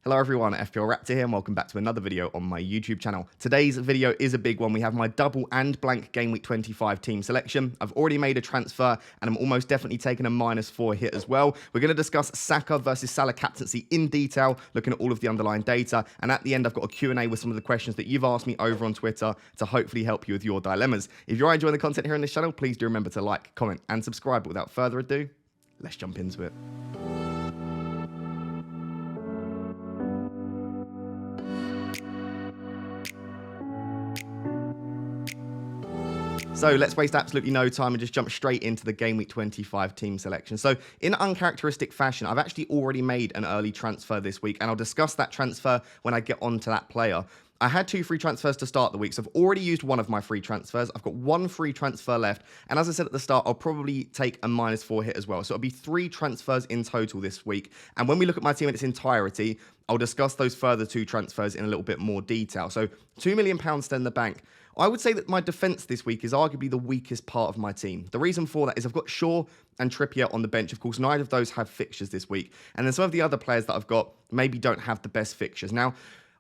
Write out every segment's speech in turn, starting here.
Hello everyone, FPL Raptor here and welcome back to another video on my YouTube channel. Today's video is a big one. We have my double and blank Game Week 25 team selection. I've already made a transfer and I'm almost definitely taking a -4 hit as well. We're going to discuss Saka versus Salah captaincy in detail, looking at all of the underlying data. And at the end, I've got a Q&A with some of the questions that you've asked me over on Twitter to hopefully help you with your dilemmas. If you're enjoying the content here on this channel, please do remember to like, comment and subscribe. But without further ado, let's jump into it. So let's waste absolutely no time and just jump straight into the Game Week 25 team selection. So in uncharacteristic fashion, I've actually already made an early transfer this week, and I'll discuss that transfer when I get onto that player. I had 2 free transfers to start the week, so I've already used one of my free transfers. I've got 1 free transfer left, and as I said at the start, I'll probably take a -4 hit as well. So it'll be 3 transfers in total this week. And when we look at my team in its entirety, I'll discuss those further 2 transfers in a little bit more detail. So £2 million still in the bank. I would say that my defence this week is arguably the weakest part of my team. The reason for that is I've got Shaw and Trippier on the bench. Of course, neither of those have fixtures this week. And then some of the other players that I've got maybe don't have the best fixtures. Now,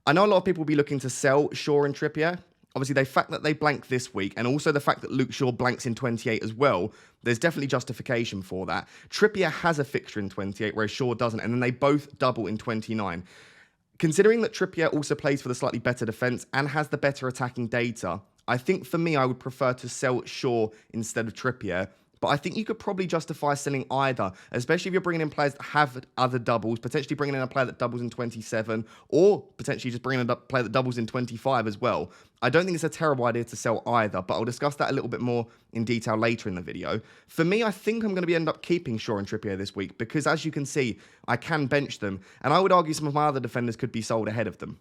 I know a lot of people will be looking to sell Shaw and Trippier. Obviously, the fact that they blank this week and also the fact that Luke Shaw blanks in 28 as well, there's definitely justification for that. Trippier has a fixture in 28, whereas Shaw doesn't, and then they both double in 29. Considering that Trippier also plays for the slightly better defence and has the better attacking data, I think for me, I would prefer to sell Shaw instead of Trippier. But I think you could probably justify selling either, especially if you're bringing in players that have other doubles, potentially bringing in a player that doubles in 27, or potentially just bringing in a player that doubles in 25 as well. I don't think it's a terrible idea to sell either, but I'll discuss that a little bit more in detail later in the video. For me, I think I'm going to end up keeping Shaw and Trippier this week because, as you can see, I can bench them, and I would argue some of my other defenders could be sold ahead of them.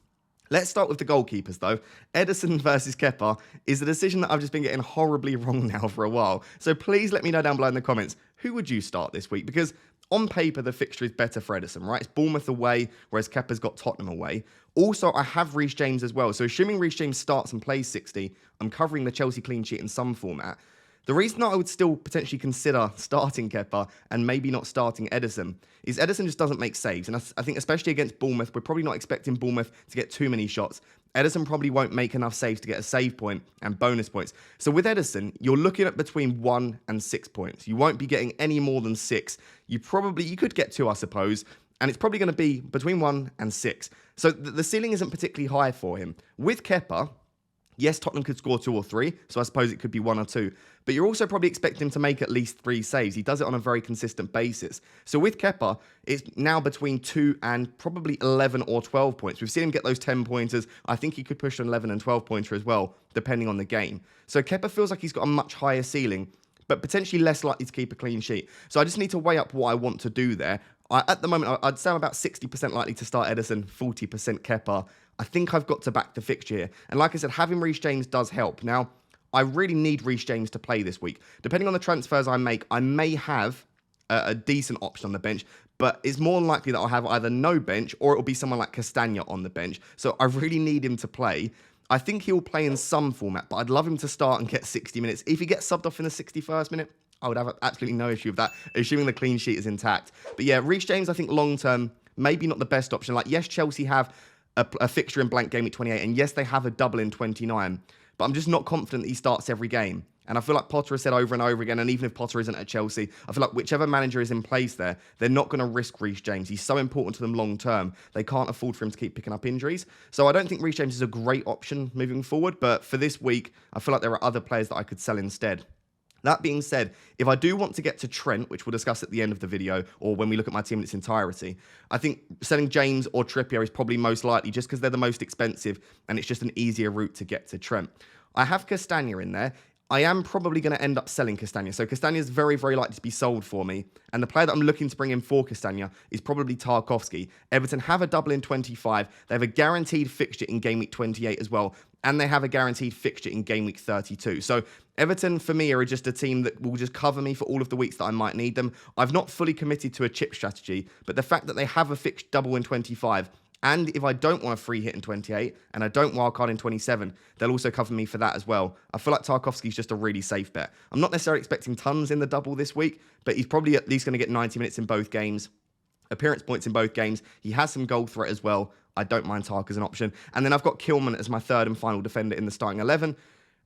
Let's start with the goalkeepers, though. Ederson versus Kepa is a decision that I've just been getting horribly wrong now for a while. So please let me know down below in the comments, who would you start this week? Because on paper, the fixture is better for Ederson, right? It's Bournemouth away, whereas Kepa's got Tottenham away. Also, I have Reece James as well. So assuming Reece James starts and plays 60, I'm covering the Chelsea clean sheet in some format. The reason that I would still potentially consider starting Kepa and maybe not starting Ederson is Ederson just doesn't make saves. And I think especially against Bournemouth, we're probably not expecting Bournemouth to get too many shots. Ederson probably won't make enough saves to get a save point and bonus points. So with Ederson, you're looking at between 1 and 6 points. You won't be getting any more than 6. You could get 2, I suppose. And it's probably going to be between 1 and 6. So the ceiling isn't particularly high for him. With Kepa, yes, Tottenham could score 2 or 3, so I suppose it could be 1 or 2. But you're also probably expecting him to make at least 3 saves. He does it on a very consistent basis. So with Kepa, it's now between 2 and probably 11 or 12 points. We've seen him get those 10 pointers. I think he could push an 11 and 12 pointer as well, depending on the game. So Kepa feels like he's got a much higher ceiling, but potentially less likely to keep a clean sheet. So I just need to weigh up what I want to do there. At the moment, I'd say I'm about 60% likely to start Ederson, 40% Kepa. I think I've got to back the fixture here. And like I said, having Reece James does help. Now, I really need Reece James to play this week. Depending on the transfers I make, I may have a decent option on the bench, but it's more than likely that I'll have either no bench or it'll be someone like Castagna on the bench. So I really need him to play. I think he'll play in some format, but I'd love him to start and get 60 minutes. If he gets subbed off in the 61st minute, I would have absolutely no issue with that, assuming the clean sheet is intact. But yeah, Reece James, I think long-term, maybe not the best option. Like, yes, Chelsea have a fixture in blank Game Week 28, and yes, they have a double in 29, but I'm just not confident that he starts every game. And I feel like Potter has said over and over again, and even if Potter isn't at Chelsea, I feel like whichever manager is in place there, they're not going to risk Reece James. He's so important to them long-term. They can't afford for him to keep picking up injuries. So I don't think Reece James is a great option moving forward, but for this week, I feel like there are other players that I could sell instead. That being said, if I do want to get to Trent, which we'll discuss at the end of the video, or when we look at my team in its entirety, I think selling James or Trippier is probably most likely just because they're the most expensive and it's just an easier route to get to Trent. I have Castagna in there. I am probably going to end up selling Castagna. So Castagna is very, very likely to be sold for me. And the player that I'm looking to bring in for Castagna is probably Tarkowski. Everton have a double in 25. They have a guaranteed fixture in Game Week 28 as well. And they have a guaranteed fixture in Game Week 32. So Everton, for me, are just a team that will just cover me for all of the weeks that I might need them. I've not fully committed to a chip strategy, but the fact that they have a fixed double in 25, and if I don't want a free hit in 28, and I don't wildcard in 27, they'll also cover me for that as well. I feel like Tarkowski's just a really safe bet. I'm not necessarily expecting tons in the double this week, but he's probably at least going to get 90 minutes in both games. appearance points in both games. He has some goal threat as well. I don't mind Tark as an option. And then I've got Kilman as my third and final defender in the starting 11.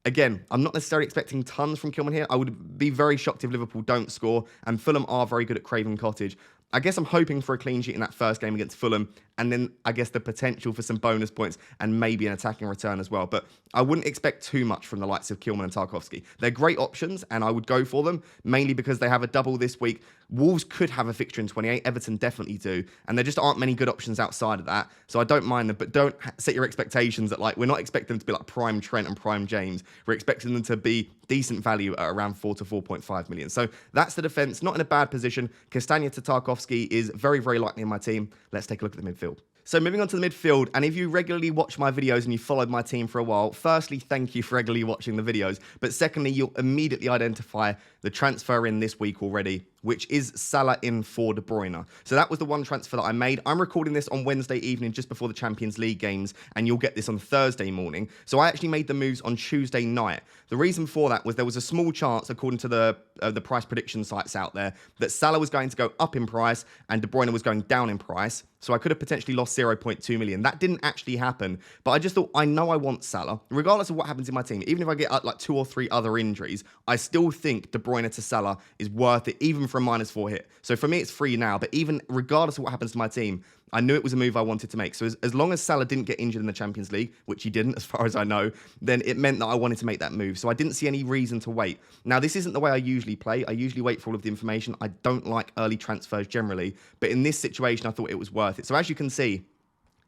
Again, I'm not necessarily expecting tons from Kilman here. I would be very shocked if Liverpool don't score, and Fulham are very good at Craven Cottage. I guess I'm hoping for a clean sheet in that first game against Fulham, and then I guess the potential for some bonus points and maybe an attacking return as well. But I wouldn't expect too much from the likes of Kilman and Tarkowski. They're great options, and I would go for them, mainly because they have a double this week. Wolves could have a fixture in 28. Everton definitely do. And there just aren't many good options outside of that. So I don't mind them, but don't set your expectations at we're not expecting them to be like prime Trent and prime James. We're expecting them to be decent value at around 4 to 4.5 million. So that's the defense, not in a bad position. Castagna to Tarkowski is very, very likely in my team. Let's take a look at the midfield. So moving on to the midfield, and if you regularly watch my videos and you followed my team for a while, firstly, thank you for regularly watching the videos. But secondly, you'll immediately identify the transfer in this week already, which is Salah in for De Bruyne. So that was the one transfer that I made. I'm recording this on Wednesday evening just before the Champions League games, and you'll get this on Thursday morning. So I actually made the moves on Tuesday night. The reason for that was there was a small chance, according to the price prediction sites out there, that Salah was going to go up in price and De Bruyne was going down in price. So I could have potentially lost 0.2 million. That didn't actually happen, but I just thought, I know I want Salah. Regardless of what happens in my team, even if I get like 2 or 3 other injuries, I still think De Bruyne to Salah is worth it, even for a -4 hit. So for me, it's free now, but even regardless of what happens to my team, I knew it was a move I wanted to make. So as long as Salah didn't get injured in the Champions League, which he didn't as far as I know, then it meant that I wanted to make that move. So I didn't see any reason to wait. Now, this isn't the way I usually play. I usually wait for all of the information. I don't like early transfers generally. But in this situation, I thought it was worth it. So as you can see,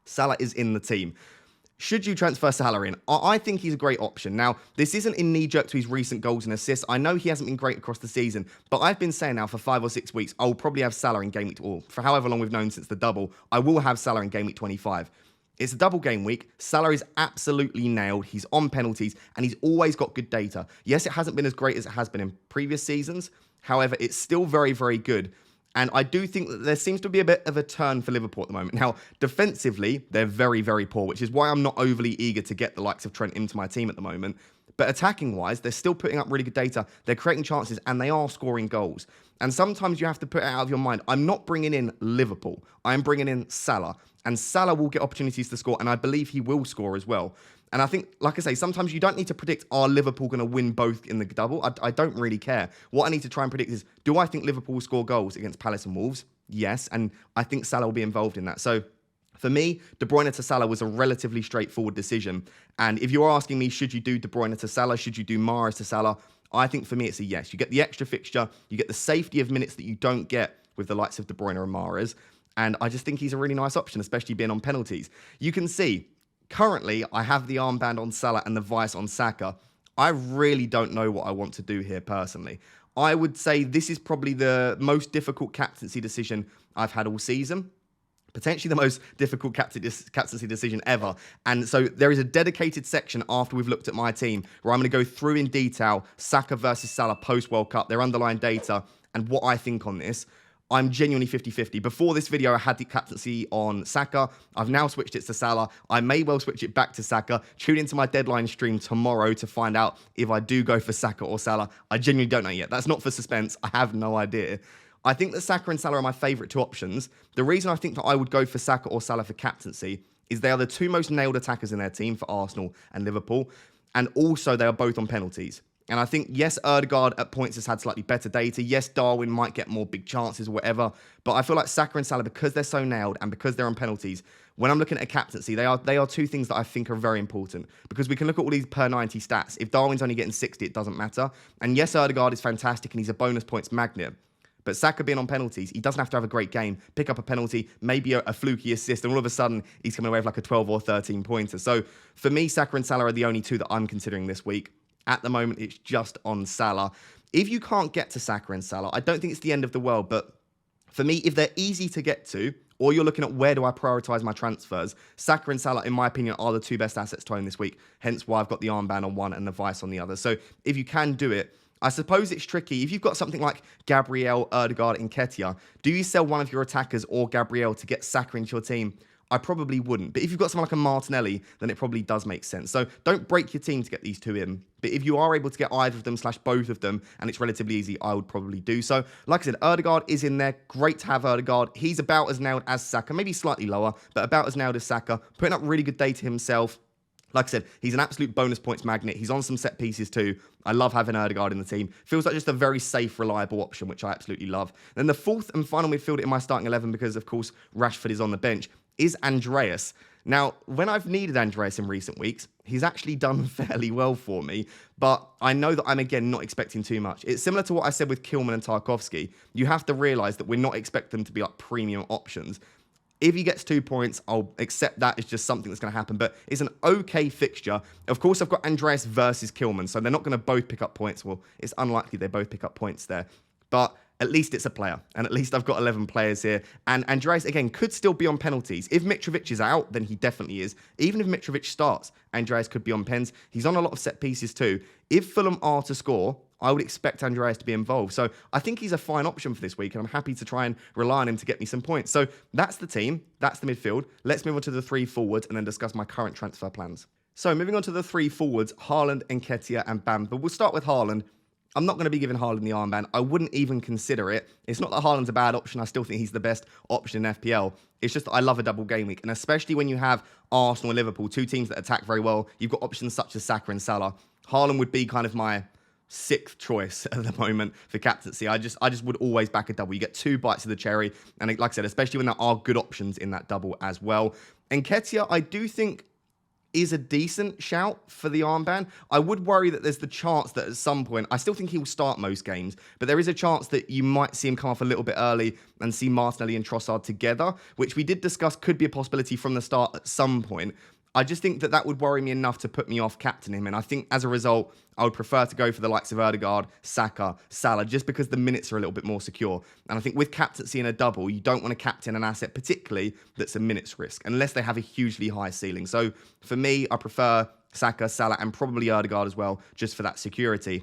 Salah is in the team. Should you transfer Salah in? I think he's a great option. Now, this isn't in knee-jerk to his recent goals and assists. I know he hasn't been great across the season, but I've been saying now for 5 or 6 weeks, I'll probably have Salah in game week, or for however long we've known since the double, I will have Salah in game week 25. It's a double game week. Salah is absolutely nailed. He's on penalties, and he's always got good data. Yes, it hasn't been as great as it has been in previous seasons. However, it's still very, very good. And I do think that there seems to be a bit of a turn for Liverpool at the moment. Now, defensively, they're very, very poor, which is why I'm not overly eager to get the likes of Trent into my team at the moment. But attacking-wise, they're still putting up really good data. They're creating chances, and they are scoring goals. And sometimes you have to put it out of your mind. I'm not bringing in Liverpool. I'm bringing in Salah. And Salah will get opportunities to score, and I believe he will score as well. And I think, like I say, sometimes you don't need to predict, are Liverpool going to win both in the double? I don't really care. What I need to try and predict is, do I think Liverpool will score goals against Palace and Wolves? Yes, and I think Salah will be involved in that. So for me, De Bruyne to Salah was a relatively straightforward decision. And if you're asking me, should you do De Bruyne to Salah? Should you do Mahrez to Salah? I think for me, it's a yes. You get the extra fixture. You get the safety of minutes that you don't get with the likes of De Bruyne and Mahrez. And I just think he's a really nice option, especially being on penalties. You can see, currently, I have the armband on Salah and the vice on Saka. I really don't know what I want to do here personally. I would say this is probably the most difficult captaincy decision I've had all season. Potentially the most difficult captaincy decision ever. And so there is a dedicated section after we've looked at my team where I'm going to go through in detail Saka versus Salah post-World Cup, their underlying data, and what I think on this. I'm genuinely 50-50. Before this video, I had the captaincy on Saka. I've now switched it to Salah. I may well switch it back to Saka. Tune into my deadline stream tomorrow to find out if I do go for Saka or Salah. I genuinely don't know yet. That's not for suspense. I have no idea. I think that Saka and Salah are my favourite 2 options. The reason I think that I would go for Saka or Salah for captaincy is they are the 2 most nailed attackers in their team for Arsenal and Liverpool. And also, they are both on penalties. And I think, yes, Ødegaard at points has had slightly better data. Yes, Darwin might get more big chances or whatever. But I feel like Saka and Salah, because they're so nailed and because they're on penalties, when I'm looking at a captaincy, they are 2 things that I think are very important. Because we can look at all these per 90 stats. If Darwin's only getting 60, it doesn't matter. And yes, Ødegaard is fantastic and he's a bonus points magnet. But Saka being on penalties, he doesn't have to have a great game, pick up a penalty, maybe a fluky assist, and all of a sudden, he's coming away with like a 12 or 13 pointer. So for me, Saka and Salah are the only 2 that I'm considering this week. At the moment, it's just on Salah. If you can't get to Saka and Salah, I don't think it's the end of the world. But for me, if they're easy to get to, or you're looking at where do I prioritise my transfers, Saka and Salah, in my opinion, are the 2 best assets to own this week. Hence why I've got the armband on one and the vice on the other. So if you can do it, I suppose it's tricky. If you've got something like Gabriel, Ødegaard, and Nketiah, do you sell one of your attackers or Gabriel to get Saka into your team? I probably wouldn't. But if you've got someone like a Martinelli, then it probably does make sense. So don't break your team to get these two in. But if you are able to get either of them / both of them, and it's relatively easy, I would probably do so. Like I said, Ødegaard is in there. Great to have Ødegaard. He's about as nailed as Saka, maybe slightly lower, but about as nailed as Saka. Putting up really good data himself. Like I said, he's an absolute bonus points magnet. He's on some set pieces too. I love having Ødegaard in the team. Feels like just a very safe, reliable option, which I absolutely love. Then the fourth and final midfielder in my starting 11, because of course Rashford is on the bench, is Andreas. Now, when I've needed Andreas in recent weeks, he's actually done fairly well for me, but I know that I'm, again, not expecting too much. It's similar to what I said with Kilman and Tarkowski. You have to realise that we're not expecting them to be like premium options. If he gets 2 points, I'll accept that as just something that's going to happen. But it's an okay fixture. Of course, I've got Andreas versus Kilman, so they're not going to both pick up points. Well, it's unlikely they both pick up points there. But at least it's a player. And at least I've got 11 players here. And Andreas, again, could still be on penalties. If Mitrovic is out, then he definitely is. Even if Mitrovic starts, Andreas could be on pens. He's on a lot of set pieces too. If Fulham are to score, I would expect Andreas to be involved. So I think he's a fine option for this week, and I'm happy to try and rely on him to get me some points. So that's the team. That's the midfield. Let's move on to the 3 forwards and then discuss my current transfer plans. So moving on to the 3 forwards, Haaland, Nketiah, and Bamford. We'll start with Haaland. I'm not going to be giving Haaland the armband. I wouldn't even consider it. It's not that Haaland's a bad option. I still think he's the best option in FPL. It's just that I love a double game week. And especially when you have Arsenal and Liverpool, 2 teams that attack very well, you've got options such as Saka and Salah. Haaland would be kind of my 6th choice at the moment for captaincy. I just would always back a double. You get 2 bites of the cherry. And like I said, especially when there are good options in that double as well. Nketiah, I do think, is a decent shout for the armband. I would worry that there's the chance that at some point, I still think he will start most games, but there is a chance that you might see him come off a little bit early and see Martinelli and Trossard together, which we did discuss could be a possibility from the start at some point. I just think that that would worry me enough to put me off captaining him. And I think as a result, I would prefer to go for the likes of Ødegaard, Saka, Salah, just because the minutes are a little bit more secure. And I think with captaincy in a double, you don't want to captain an asset, particularly that's a minutes risk, unless they have a hugely high ceiling. So for me, I prefer Saka, Salah, and probably Ødegaard as well, just for that security.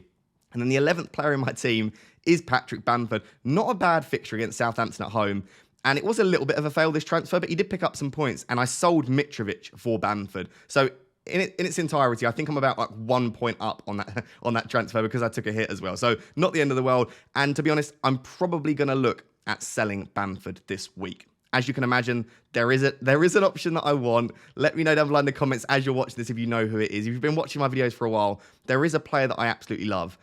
And then the 11th player in my team is Patrick Bamford. Not a bad fixture against Southampton at home. And it was a little bit of a fail, this transfer, but he did pick up some points. And I sold Mitrovic for Bamford. So in its entirety, I think I'm about like 1 point up on that transfer because I took a hit as well. So not the end of the world. And to be honest, I'm probably going to look at selling Bamford this week. As you can imagine, there is an option that I want. Let me know down below in the comments as you're watching this if you know who it is. If you've been watching my videos for a while, there is a player that I absolutely love.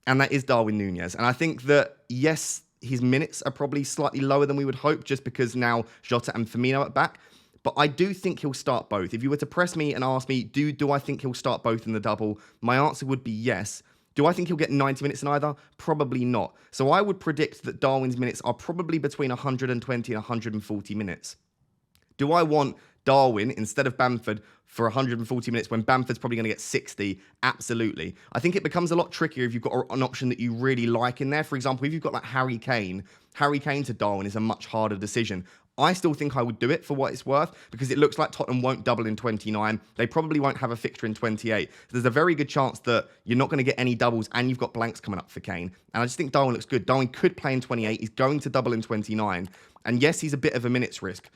And that is Darwin Núñez. And I think that, yes, his minutes are probably slightly lower than we would hope just because now Jota and Firmino are back. But I do think he'll start both. If you were to press me and ask me, do I think he'll start both in the double? My answer would be yes. Do I think he'll get 90 minutes in either? Probably not. So I would predict that Darwin's minutes are probably between 120 and 140 minutes. Do I want Darwin instead of Bamford for 140 minutes when Bamford's probably going to get 60? Absolutely. I think it becomes a lot trickier if you've got an option that you really like in there. For example, if you've got like Harry Kane to Darwin is a much harder decision. I still think I would do it for what it's worth because it looks like Tottenham won't double in 29. They probably won't have a fixture in 28. So there's a very good chance that you're not going to get any doubles and you've got blanks coming up for Kane. And I just think Darwin looks good. Darwin could play in 28. He's going to double in 29. And yes, he's a bit of a minutes risk.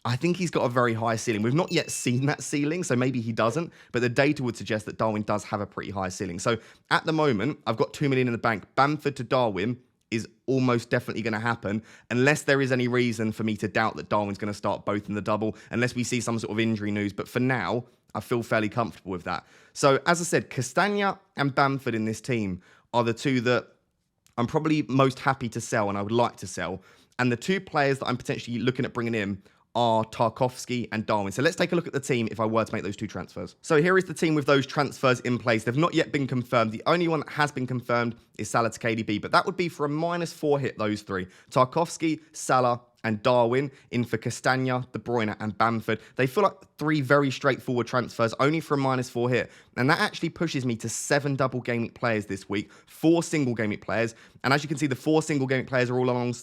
I think he's got a very high ceiling. We've not yet seen that ceiling, so maybe he doesn't, but the data would suggest that Darwin does have a pretty high ceiling. So at the moment, I've got 2 million in the bank. Bamford to Darwin is almost definitely going to happen, unless there is any reason for me to doubt that Darwin's going to start both in the double, unless we see some sort of injury news. But for now, I feel fairly comfortable with that. So as I said, Castagna and Bamford in this team are the 2 that I'm probably most happy to sell and I would like to sell. And the 2 players that I'm potentially looking at bringing in are Tarkowski and Darwin. So let's take a look at the team if I were to make those 2 transfers. So here is the team with those transfers in place. They've not yet been confirmed. The only one that has been confirmed is Salah to KDB, but that would be for a -4 hit, those 3. Tarkowski, Salah, and Darwin in for Castagna, De Bruyne, and Bamford. They feel like 3 very straightforward transfers, only for a -4 hit. And that actually pushes me to 7 double game week players this week, 4 single game week players. And as you can see, the 4 single game week players are all along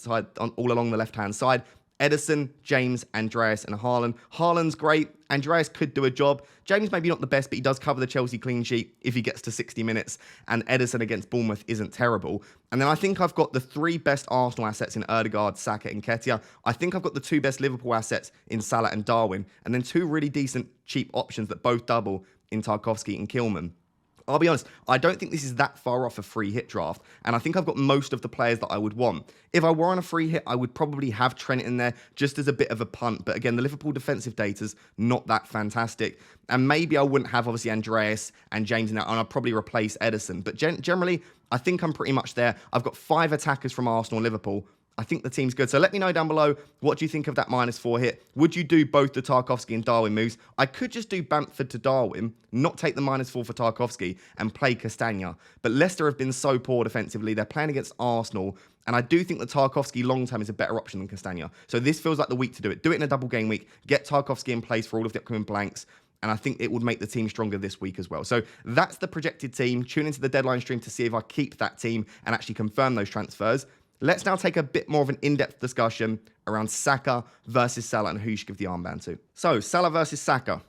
the left-hand side. Ederson, James, Andreas, and Haaland. Haaland's great. Andreas could do a job. James maybe not the best, but he does cover the Chelsea clean sheet if he gets to 60 minutes. And Ederson against Bournemouth isn't terrible. And then I think I've got the 3 best Arsenal assets in Ødegaard, Saka, and Nketiah. I think I've got the 2 best Liverpool assets in Salah and Darwin. And then 2 really decent cheap options that both double in Tarkowski and Kilman. I'll be honest, I don't think this is that far off a free hit draft, and I think I've got most of the players that I would want. If I were on a free hit, I would probably have Trent in there just as a bit of a punt, but again, the Liverpool defensive data's not that fantastic, and maybe I wouldn't have, obviously, Andreas and James in there, and I'd probably replace Ederson, but generally, I think I'm pretty much there. I've got 5 attackers from Arsenal and Liverpool. I think the team's good. So let me know down below, what do you think of that -4 hit? Would you do both the Tarkowski and Darwin moves? I could just do Bamford to Darwin, not take the -4 for Tarkowski, and play Castagna. But Leicester have been so poor defensively. They're playing against Arsenal. And I do think that Tarkowski long-term is a better option than Castagna. So this feels like the week to do it. Do it in a double game week. Get Tarkowski in place for all of the upcoming blanks. And I think it would make the team stronger this week as well. So that's the projected team. Tune into the deadline stream to see if I keep that team and actually confirm those transfers. Let's now take a bit more of an in-depth discussion around Saka versus Salah and who you should give the armband to. So, Salah versus Saka.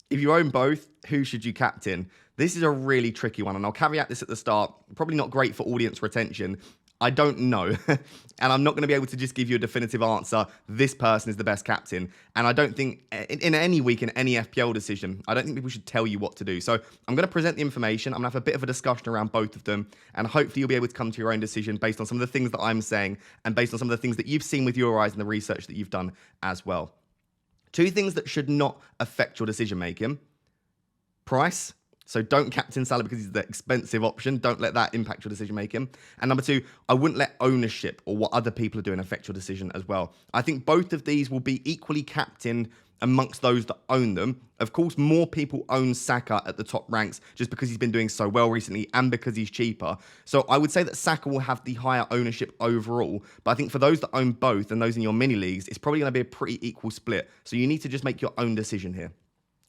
If you own both, who should you captain? This is a really tricky one, and I'll caveat this at the start. Probably not great for audience retention. I don't know, and I'm not going to be able to just give you a definitive answer. This person is the best captain, and I don't think in any week, in any FPL decision, I don't think people should tell you what to do. So I'm going to present the information. I'm going to have a bit of a discussion around both of them, and hopefully you'll be able to come to your own decision based on some of the things that I'm saying and based on some of the things that you've seen with your eyes and the research that you've done as well. 2 things that should not affect your decision making. Price. So don't captain Salah because he's the expensive option. Don't let that impact your decision making. And number 2, I wouldn't let ownership or what other people are doing affect your decision as well. I think both of these will be equally captained amongst those that own them. Of course, more people own Saka at the top ranks just because he's been doing so well recently and because he's cheaper. So I would say that Saka will have the higher ownership overall. But I think for those that own both and those in your mini leagues, it's probably going to be a pretty equal split. So you need to just make your own decision here.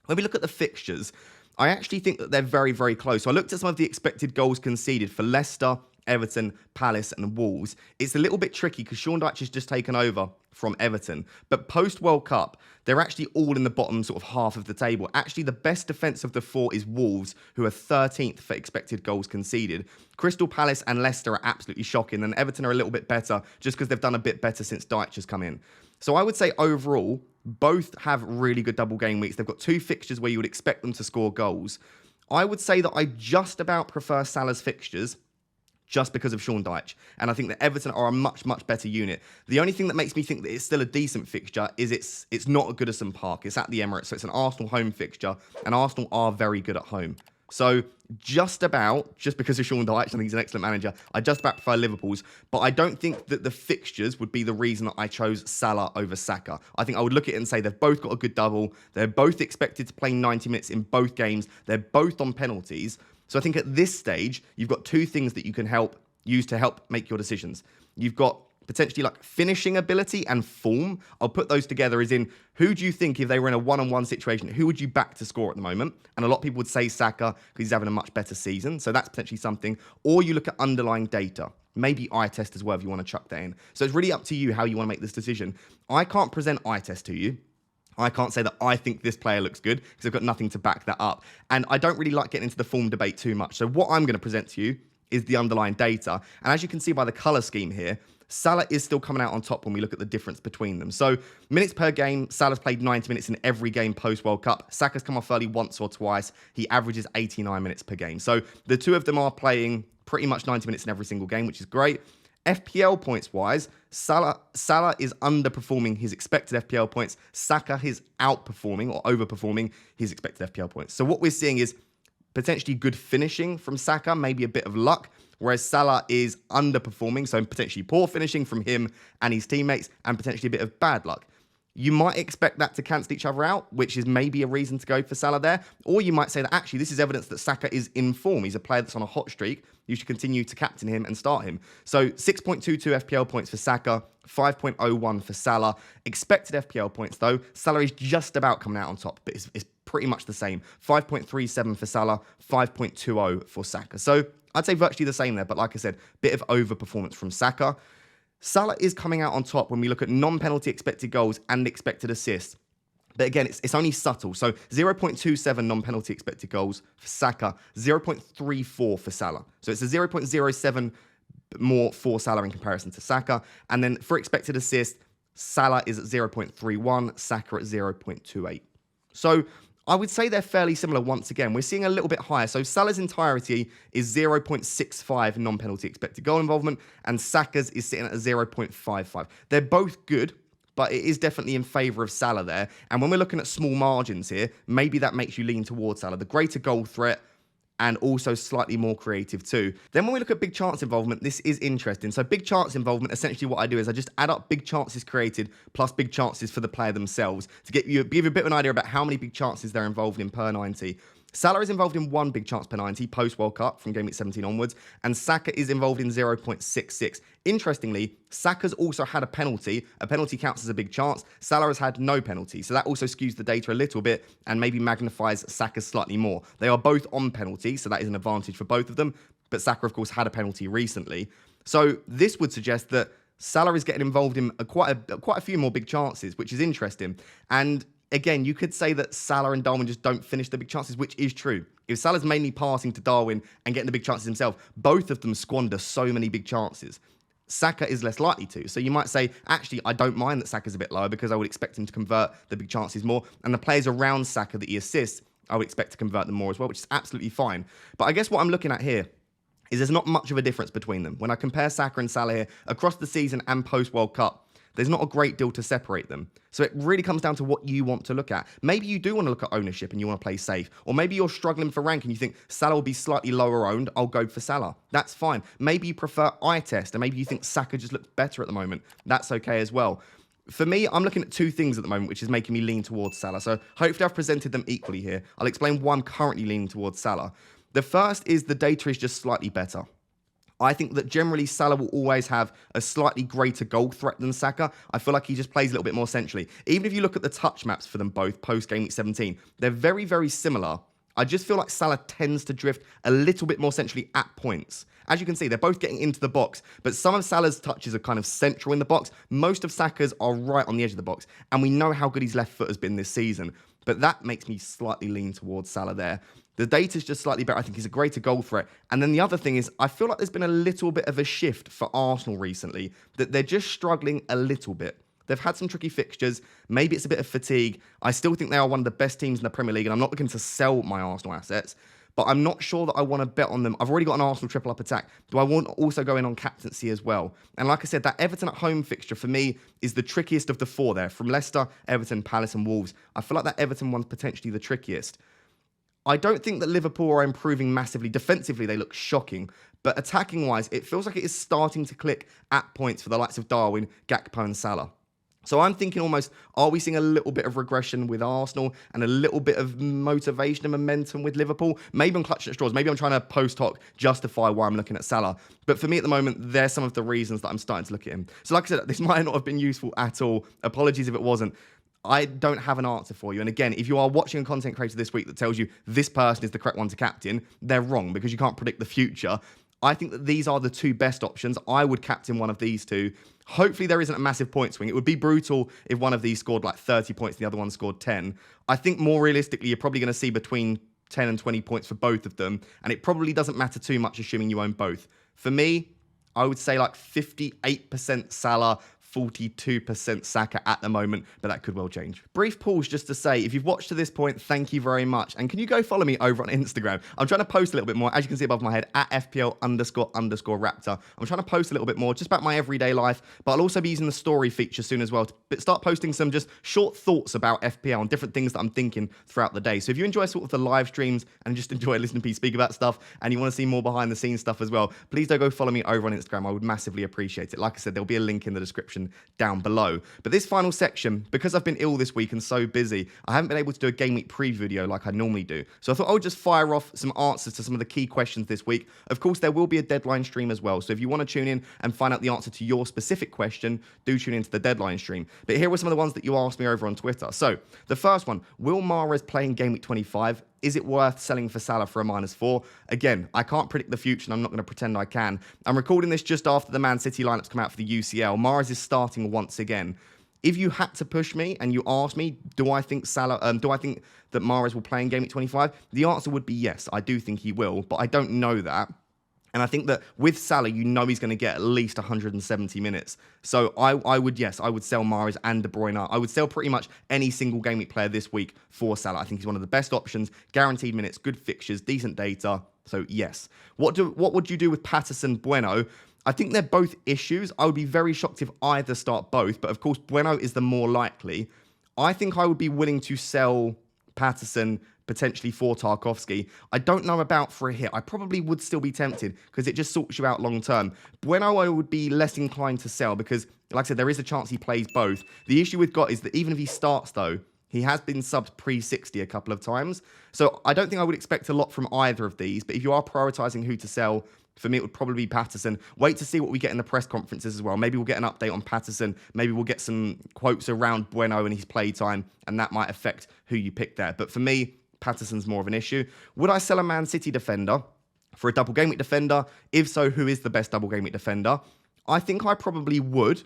When we look at the fixtures, I actually think that they're very, very close. So I looked at some of the expected goals conceded for Leicester, Everton, Palace and Wolves. It's a little bit tricky because Sean Dyche has just taken over from Everton. But post-World Cup, they're actually all in the bottom sort of half of the table. Actually, the best defence of the 4 is Wolves, who are 13th for expected goals conceded. Crystal Palace and Leicester are absolutely shocking, and Everton are a little bit better just because they've done a bit better since Dyche has come in. So I would say overall, both have really good double game weeks. They've got 2 fixtures where you would expect them to score goals. I would say that I just about prefer Salah's fixtures just because of Sean Dyche. And I think that Everton are a much, much better unit. The only thing that makes me think that it's still a decent fixture is it's not at Goodison Park. It's at the Emirates, so it's an Arsenal home fixture, and Arsenal are very good at home. So just because of Sean Dyche, I think he's an excellent manager, I just about prefer Liverpool's, but I don't think that the fixtures would be the reason that I chose Salah over Saka. I think I would look at it and say they've both got a good double, they're both expected to play 90 minutes in both games, they're both on penalties. So I think at this stage, you've got 2 things that you can use to help make your decisions. You've got potentially like finishing ability and form. I'll put those together as in, who do you think if they were in a one-on-one situation, who would you back to score at the moment? And a lot of people would say Saka because he's having a much better season. So that's potentially something. Or you look at underlying data. Maybe eye test as well if you want to chuck that in. So it's really up to you how you want to make this decision. I can't present eye test to you. I can't say that I think this player looks good because I've got nothing to back that up. And I don't really like getting into the form debate too much. So what I'm going to present to you is the underlying data. And as you can see by the colour scheme here, Salah is still coming out on top when we look at the difference between them. So minutes per game, Salah's played 90 minutes in every game post-World Cup. Saka's come off early once or twice. He averages 89 minutes per game. So the 2 of them are playing pretty much 90 minutes in every single game, which is great. FPL points-wise, Salah is underperforming his expected FPL points. Saka is outperforming or overperforming his expected FPL points. So what we're seeing is potentially good finishing from Saka, maybe a bit of luck, whereas Salah is underperforming, so potentially poor finishing from him and his teammates, and potentially a bit of bad luck. You might expect that to cancel each other out, which is maybe a reason to go for Salah there. Or you might say that actually this is evidence that Saka is in form. He's a player that's on a hot streak. You should continue to captain him and start him. So 6.22 FPL points for Saka, 5.01 for Salah. Expected FPL points though, Salah is just about coming out on top, but it's pretty much the same. 5.37 for Salah, 5.20 for Saka. So I'd say virtually the same there, but like I said, bit of overperformance from Saka. Salah is coming out on top when we look at non-penalty expected goals and expected assists. But again, it's only subtle. So 0.27 non-penalty expected goals for Saka, 0.34 for Salah. So it's a 0.07 more for Salah in comparison to Saka. And then for expected assists, Salah is at 0.31, Saka at 0.28. So I would say they're fairly similar once again. We're seeing a little bit higher. So Salah's entirety is 0.65 non-penalty expected goal involvement, and Saka's is sitting at 0.55. They're both good, but it is definitely in favour of Salah there. And when we're looking at small margins here, maybe that makes you lean towards Salah. The greater goal threat, and also slightly more creative too. Then when we look at big chance involvement, this is interesting. So big chance involvement, essentially what I do is I just add up big chances created plus big chances for the player themselves to give you a bit of an idea about how many big chances they're involved in per 90. Salah is involved in 1 big chance per 90 post-World Cup from Game Week 17 onwards, and Saka is involved in 0.66. Interestingly, Saka's also had a penalty. A penalty counts as a big chance. Salah has had no penalty, so that also skews the data a little bit and maybe magnifies Saka's slightly more. They are both on penalty, so that is an advantage for both of them, but Saka, of course, had a penalty recently. So this would suggest that Salah is getting involved in quite a few more big chances, which is interesting. And again, you could say that Salah and Darwin just don't finish the big chances, which is true. If Salah's mainly passing to Darwin and getting the big chances himself, both of them squander so many big chances. Saka is less likely to. So you might say, actually, I don't mind that Saka's a bit lower because I would expect him to convert the big chances more. And the players around Saka that he assists, I would expect to convert them more as well, which is absolutely fine. But I guess what I'm looking at here is there's not much of a difference between them. When I compare Saka and Salah here across the season and post-World Cup, there's not a great deal to separate them. So it really comes down to what you want to look at. Maybe you do want to look at ownership and you want to play safe. Or maybe you're struggling for rank and you think Salah will be slightly lower owned. I'll go for Salah. That's fine. Maybe you prefer eye test and maybe you think Saka just looks better at the moment. That's okay as well. For me, I'm looking at 2 things at the moment, which is making me lean towards Salah. So hopefully I've presented them equally here. I'll explain why I'm currently leaning towards Salah. The first is the data is just slightly better. I think that generally Salah will always have a slightly greater goal threat than Saka. I feel like he just plays a little bit more centrally. Even if you look at the touch maps for them both post Game Week 17, they're very, very similar. I just feel like Salah tends to drift a little bit more centrally at points. As you can see, they're both getting into the box, but some of Salah's touches are kind of central in the box. Most of Saka's are right on the edge of the box, and we know how good his left foot has been this season. But that makes me slightly lean towards Salah there. The data's just slightly better. I think he's a greater goal threat. And then the other thing is, I feel like there's been a little bit of a shift for Arsenal recently, that they're just struggling a little bit. They've had some tricky fixtures. Maybe it's a bit of fatigue. I still think they are one of the best teams in the Premier League, and I'm not looking to sell my Arsenal assets, but I'm not sure that I want to bet on them. I've already got an Arsenal triple up attack. Do I want to also go in on captaincy as well? And like I said, that Everton at home fixture for me is the trickiest of the 4 there. From Leicester, Everton, Palace and Wolves. I feel like that Everton one's potentially the trickiest. I don't think that Liverpool are improving massively. Defensively, they look shocking. But attacking-wise, it feels like it is starting to click at points for the likes of Darwin, Gakpo and Salah. So I'm thinking almost, are we seeing a little bit of regression with Arsenal and a little bit of motivation and momentum with Liverpool? Maybe I'm clutching at straws. Maybe I'm trying to post hoc justify why I'm looking at Salah. But for me at the moment, there's some of the reasons that I'm starting to look at him. So like I said, this might not have been useful at all. Apologies if it wasn't. I don't have an answer for you. And again, if you are watching a content creator this week that tells you this person is the correct one to captain, they're wrong because you can't predict the future. I think that these are the 2 best options. I would captain one of these 2. Hopefully there isn't a massive point swing. It would be brutal if one of these scored like 30 points and the other one scored 10. I think more realistically, you're probably going to see between 10 and 20 points for both of them. And it probably doesn't matter too much assuming you own both. For me, I would say like 58% Salah, 42% Saka at the moment, but that could well change. Brief pause just to say, if you've watched to this point, thank you very much. And can you go follow me over on Instagram? I'm trying to post a little bit more, as you can see above my head, at FPL__Raptor. I'm trying to post a little bit more, just about my everyday life, but I'll also be using the story feature soon as well to start posting some just short thoughts about FPL and different things that I'm thinking throughout the day. So if you enjoy sort of the live streams and just enjoy listening to me speak about stuff and you want to see more behind the scenes stuff as well, please do go follow me over on Instagram. I would massively appreciate it. Like I said, there'll be a link in the description down below. But this final section, because I've been ill this week and so busy, I haven't been able to do a game week preview video like I normally do. So I thought I would just fire off some answers to some of the key questions this week. Of course, there will be a deadline stream as well. So if you want to tune in and find out the answer to your specific question, do tune into the deadline stream. But here were some of the ones that you asked me over on Twitter. So the first one, will Mahrez play in game week 25? is it worth selling for Salah for a -4? Again, I can't predict the future, and I'm not going to pretend I can. I'm recording this just after the Man City lineups come out for the UCL. Mahrez is starting once again. If you had to push me and you asked me, do I think that Mahrez will play in Game Week 25? The answer would be yes. I do think he will, but I don't know that. And I think that with Salah, you know he's going to get at least 170 minutes. So I would sell Mahrez and De Bruyne. I would sell pretty much any single Game Week player this week for Salah. I think he's one of the best options. Guaranteed minutes, good fixtures, decent data. So yes. What would you do with Patterson, Bueno? I think they're both issues. I would be very shocked if either start both. But of course, Bueno is the more likely. I think I would be willing to sell Patterson potentially for Tarkowski. I don't know about for a hit. I probably would still be tempted because it just sorts you out long term. Bueno, I would be less inclined to sell because, like I said, there is a chance he plays both. The issue we've got is that even if he starts, though, he has been subbed pre-60 a couple of times. So I don't think I would expect a lot from either of these. But if you are prioritising who to sell, for me, it would probably be Patterson. Wait to see what we get in the press conferences as well. Maybe we'll get an update on Patterson. Maybe we'll get some quotes around Bueno and his play time, and that might affect who you pick there. But for me, Patterson's more of an issue. Would I sell a Man City defender for a double game week defender? If so, who is the best double game week defender? I think I probably would,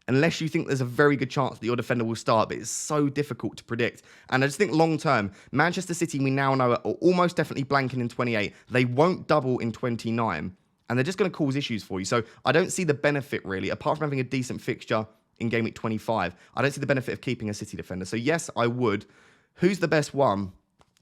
unless you think there's a very good chance that your defender will start, but it's so difficult to predict. And I just think long term, Manchester City, we now know, are almost definitely blanking in 28. They won't double in 29, and they're just going to cause issues for you. So I don't see the benefit, really, apart from having a decent fixture in Game Week 25. I don't see the benefit of keeping a City defender. So yes, I would. Who's the best one?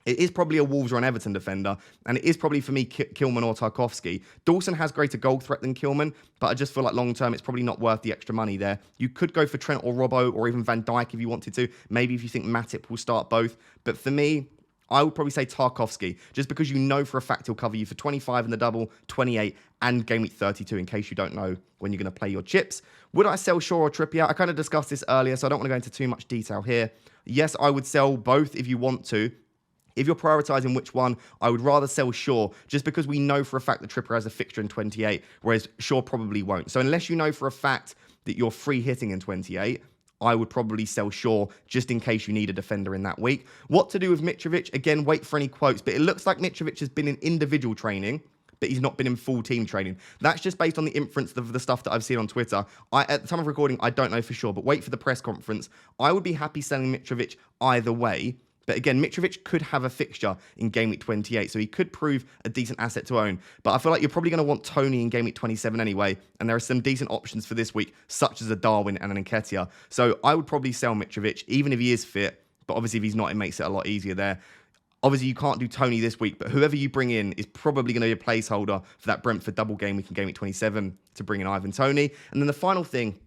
It is probably a Wolves or an Everton defender, and it is probably, for me, Kilman or Tarkowski. Dawson has greater goal threat than Kilman, but I just feel like long-term, it's probably not worth the extra money there. You could go for Trent or Robbo or even Van Dijk if you wanted to. Maybe if you think Matip will start both. But for me, I would probably say Tarkowski, just because you know for a fact he'll cover you for 25 in the double, 28, and Game Week 32, in case you don't know when you're going to play your chips. Would I sell Shaw or Trippier? I kind of discussed this earlier, so I don't want to go into too much detail here. Yes, I would sell both if you want to. If you're prioritising which one, I would rather sell Shaw, just because we know for a fact that Trippier has a fixture in 28, whereas Shaw probably won't. So unless you know for a fact that you're free hitting in 28, I would probably sell Shaw just in case you need a defender in that week. What to do with Mitrovic? Again, wait for any quotes, but it looks like Mitrovic has been in individual training, but he's not been in full team training. That's just based on the inference of the stuff that I've seen on Twitter. At the time of recording, I don't know for sure, but wait for the press conference. I would be happy selling Mitrovic either way. But again, Mitrovic could have a fixture in Game Week 28, so he could prove a decent asset to own. But I feel like you're probably going to want Tony in Game Week 27 anyway, and there are some decent options for this week, such as a Darwin and an Nketiah. So I would probably sell Mitrovic, even if he is fit. But obviously, if he's not, it makes it a lot easier there. Obviously, you can't do Tony this week, but whoever you bring in is probably going to be a placeholder for that Brentford double game week in Game Week 27 to bring in Ivan Toney. And then the final thing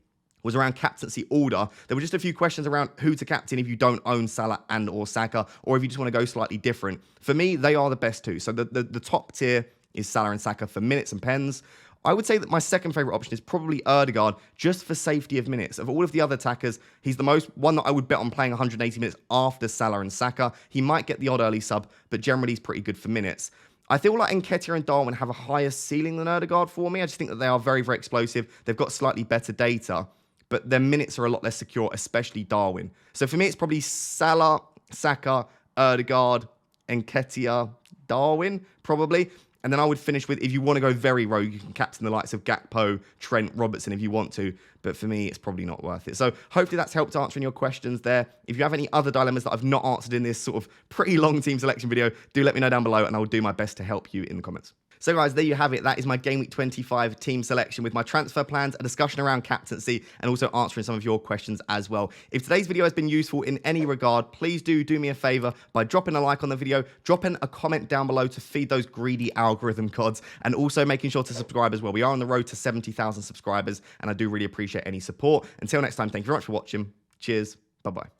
was around captaincy order. There were just a few questions around who to captain if you don't own Salah and or Saka, or if you just want to go slightly different. For me, they are the best two. So the top tier is Salah and Saka for minutes and pens. I would say that my second favourite option is probably Ødegaard, just for safety of minutes. Of all of the other attackers, he's the one that I would bet on playing 180 minutes after Salah and Saka. He might get the odd early sub, but generally he's pretty good for minutes. I feel like Nketiah and Darwin have a higher ceiling than Ødegaard for me. I just think that they are very, very explosive. They've got slightly better data, but their minutes are a lot less secure, especially Darwin. So for me, it's probably Salah, Saka, Ødegaard, Nketiah, Darwin, probably. And then I would finish with, if you want to go very rogue, you can captain the likes of Gakpo, Trent, Robertson if you want to. But for me, it's probably not worth it. So hopefully that's helped answering your questions there. If you have any other dilemmas that I've not answered in this sort of pretty long team selection video, do let me know down below and I will do my best to help you in the comments. So guys, there you have it. That is my Game Week 25 team selection with my transfer plans, a discussion around captaincy, and also answering some of your questions as well. If today's video has been useful in any regard, please do me a favor by dropping a like on the video, dropping a comment down below to feed those greedy algorithm gods, and also making sure to subscribe as well. We are on the road to 70,000 subscribers, and I do really appreciate any support. Until next time, thank you very much for watching. Cheers. Bye-bye.